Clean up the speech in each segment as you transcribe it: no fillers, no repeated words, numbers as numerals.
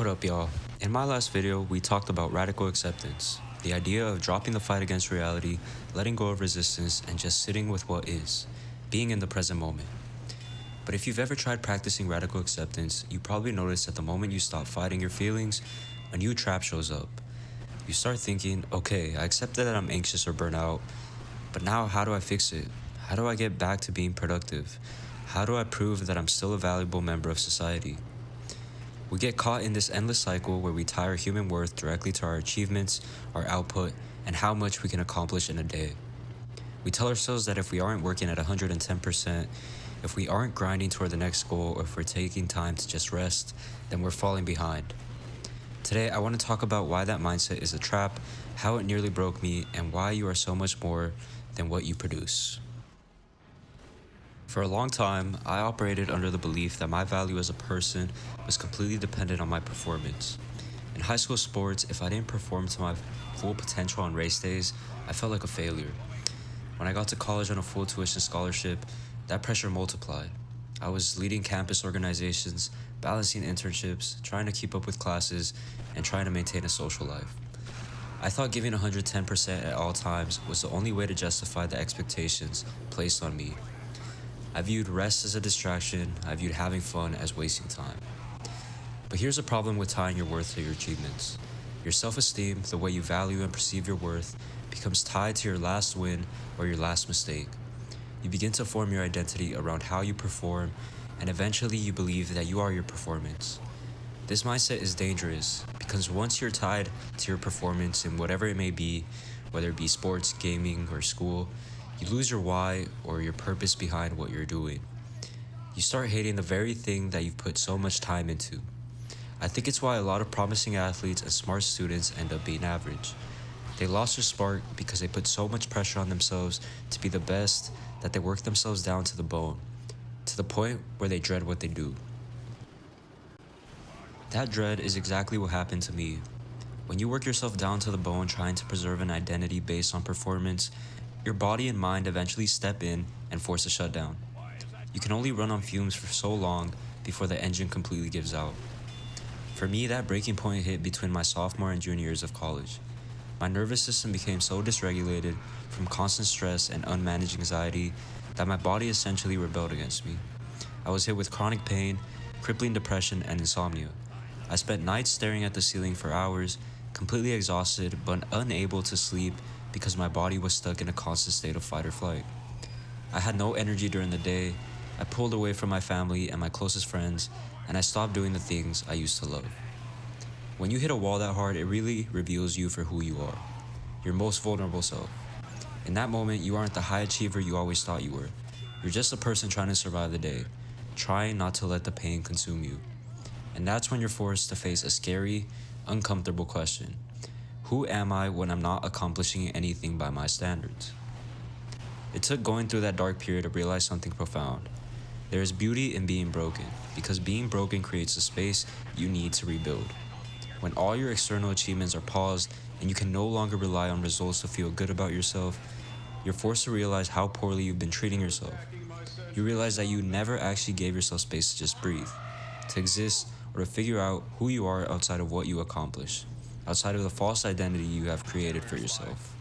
What up, y'all? In my last video, we talked about radical acceptance, the idea of dropping the fight against reality, letting go of resistance, and just sitting with what is, being in the present moment. But if you've ever tried practicing radical acceptance, you probably noticed that the moment you stop fighting your feelings, a new trap shows up. You start thinking, okay, I accepted that I'm anxious or burnt out, but now how do I fix it? How do I get back to being productive? How do I prove that I'm still a valuable member of society? We get caught in this endless cycle where we tie our human worth directly to our achievements, our output, and how much we can accomplish in a day. We tell ourselves that if we aren't working at 110%, if we aren't grinding toward the next goal, or if we're taking time to just rest, then we're falling behind. Today, I want to talk about why that mindset is a trap, how it nearly broke me, and why you are so much more than what you produce. For a long time, I operated under the belief that my value as a person was completely dependent on my performance. In high school sports, if I didn't perform to my full potential on race days, I felt like a failure. When I got to college on a full tuition scholarship, that pressure multiplied. I was leading campus organizations, balancing internships, trying to keep up with classes, and trying to maintain a social life. I thought giving 110% at all times was the only way to justify the expectations placed on me. I viewed rest as a distraction. I viewed having fun as wasting time. But here's a problem with tying your worth to your achievements. Your self-esteem, the way you value and perceive your worth, becomes tied to your last win or your last mistake. You begin to form your identity around how you perform, and eventually you believe that you are your performance. This mindset is dangerous because once you're tied to your performance in whatever it may be, whether it be sports, gaming, or school, you lose your why or your purpose behind what you're doing. You start hating the very thing that you've put so much time into. I think it's why a lot of promising athletes and smart students end up being average. They lost their spark because they put so much pressure on themselves to be the best that they work themselves down to the bone, to the point where they dread what they do. That dread is exactly what happened to me. When you work yourself down to the bone trying to preserve an identity based on performance, your body and mind eventually step in and force a shutdown. You can only run on fumes for so long before the engine completely gives out. For me, that breaking point hit between my sophomore and junior years of college. My nervous system became so dysregulated from constant stress and unmanaged anxiety that my body essentially rebelled against me. I was hit with chronic pain, crippling depression, and insomnia. I spent nights staring at the ceiling for hours, completely exhausted but unable to sleep because my body was stuck in a constant state of fight or flight. I had no energy during the day. I pulled away from my family and my closest friends, and I stopped doing the things I used to love. When you hit a wall that hard, it really reveals you for who you are, your most vulnerable self. In that moment, you aren't the high achiever you always thought you were. You're just a person trying to survive the day, trying not to let the pain consume you. And that's when you're forced to face a scary, uncomfortable question. Who am I when I'm not accomplishing anything by my standards? It took going through that dark period to realize something profound. There is beauty in being broken, because being broken creates a space you need to rebuild. When all your external achievements are paused and you can no longer rely on results to feel good about yourself, you're forced to realize how poorly you've been treating yourself. You realize that you never actually gave yourself space to just breathe, to exist, or to figure out who you are outside of what you accomplish, outside of the false identity you have created for yourself.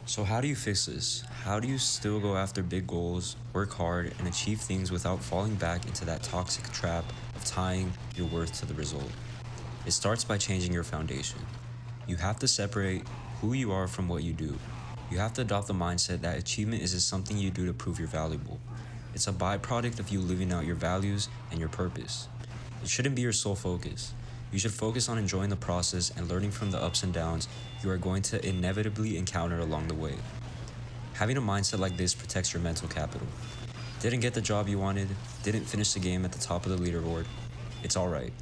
So how do you fix this? How do you still go after big goals, work hard, and achieve things without falling back into that toxic trap of tying your worth to the result? It starts by changing your foundation. You have to separate who you are from what you do. You have to adopt the mindset that achievement isn't something you do to prove you're valuable. It's a byproduct of you living out your values and your purpose. It shouldn't be your sole focus. You should focus on enjoying the process and learning from the ups and downs you are going to inevitably encounter along the way. Having a mindset like this protects your mental capital. Didn't get the job you wanted, didn't finish the game at the top of the leaderboard. It's alright.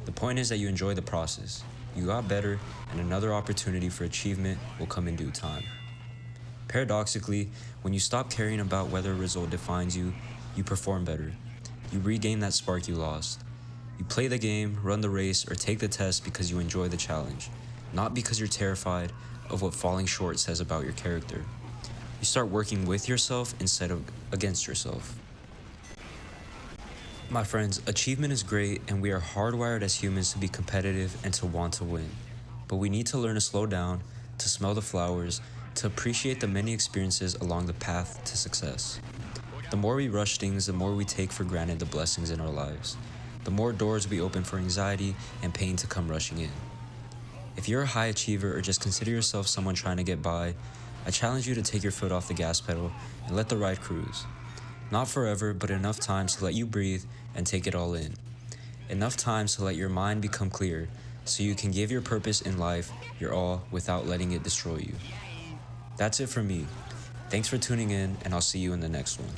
The point is that you enjoy the process. You got better, and another opportunity for achievement will come in due time. Paradoxically, when you stop caring about whether a result defines you, you perform better. You regain that spark you lost. You play the game, run the race, or take the test because you enjoy the challenge, not because you're terrified of what falling short says about your character. You start working with yourself instead of against yourself. My friends, achievement is great, and we are hardwired as humans to be competitive and to want to win. But we need to learn to slow down, to smell the flowers, to appreciate the many experiences along the path to success. The more we rush things, the more we take for granted the blessings in our lives. The more doors we open for anxiety and pain to come rushing in. If you're a high achiever or just consider yourself someone trying to get by, I challenge you to take your foot off the gas pedal and let the ride cruise. Not forever, but enough time to let you breathe and take it all in. Enough time to let your mind become clear so you can give your purpose in life your all without letting it destroy you. That's it for me. Thanks for tuning in, and I'll see you in the next one.